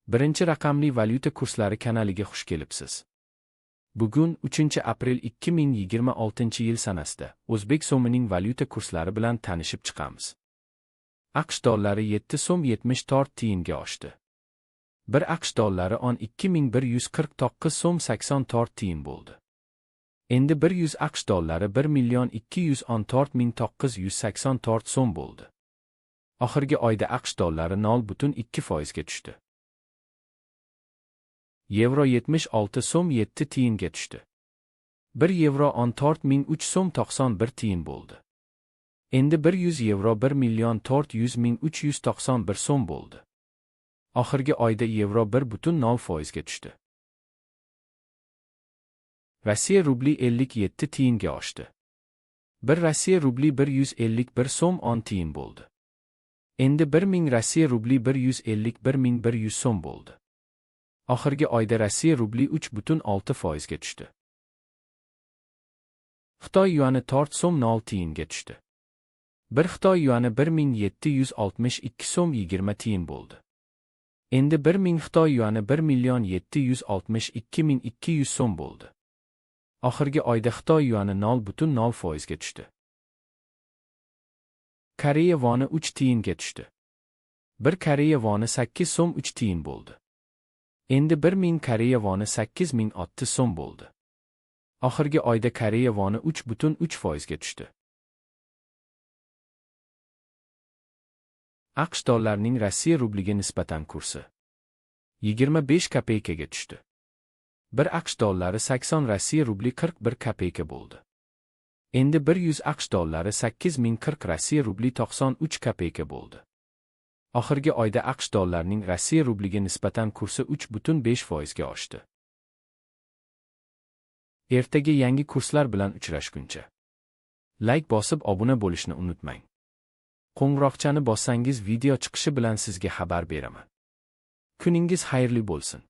Birinchi raqamli valyuta kurslari kanaliga xush kelibsiz. Bugun 3 aprel 2026-yil sanasida O'zbek so'mining valyuta kurslari bilan tanishib chiqamiz. AQSh dollari 7 so'm 74 tiyinga oshdi. 1 AQSh dollari 12.149 so'm 84 tiyin bo'ldi. Endi 100 AQSh dollari 1.214.984 so'm bo'ldi. Oxirgi oyda AQSh dollari 0.2% ga tushdi. Yevro 76 so'm 7 tiyinga tushdi. 1 yevro 14.003 so'm 91 tiyin bo'ldi. Endi 100 yevro 1.400.391 so'm bo'ldi. Oxirgi oyda yevro 1.0% ga tushdi. Rossiya rubli 57 tiyinga oshdi. 1 Rossiya rubli 151 so'm 10 tiyin bo'ldi. Endi 1000 Rossiya rubli 151.100 so'm bo'ldi. Oxirgi oyda Rossiya rubli 3.6% ga tushdi. Xitoy yuani 4 so'm 0 tiyinga tushdi. 1 Xitoy yuani 1762 so'm 20 tiyin bo'ldi. Endi 1000 Xitoy yuani 1.762.200 so'm bo'ldi. Oxirgi oyda Xitoy yuani 0.0% ga tushdi. Koreya voni 3 tiyinga tushdi. 1 Koreya voni 8 so'm 3 tiyin bo'ldi. Endi 1000 Koreya voni 8060 so'm bo'ldi. Oxirgi oyda Koreya voni 3.3% ga tushdi. AQSh dollarining Rossiya rubliga nisbatan kursi 25 kopeykaga tushdi. 1 AQSh dollari 80 Rossiya rubli 41 kopeyka bo'ldi. Endi 100 AQSh dollari 8040 Rossiya rubli 93 kopeyka bo'ldi. Oxirgi oyda AQSh dollarining Rossiya rubliga nisbatan kursi 3.5% ga oshdi. Ertaga yangi kurslar bilan uchrashguncha like bosib obuna bo'lishni unutmang. Qo'ng'iroqchani bossangiz video chiqishi bilan sizga xabar beraman. Kuningiz xayrli bo'lsin.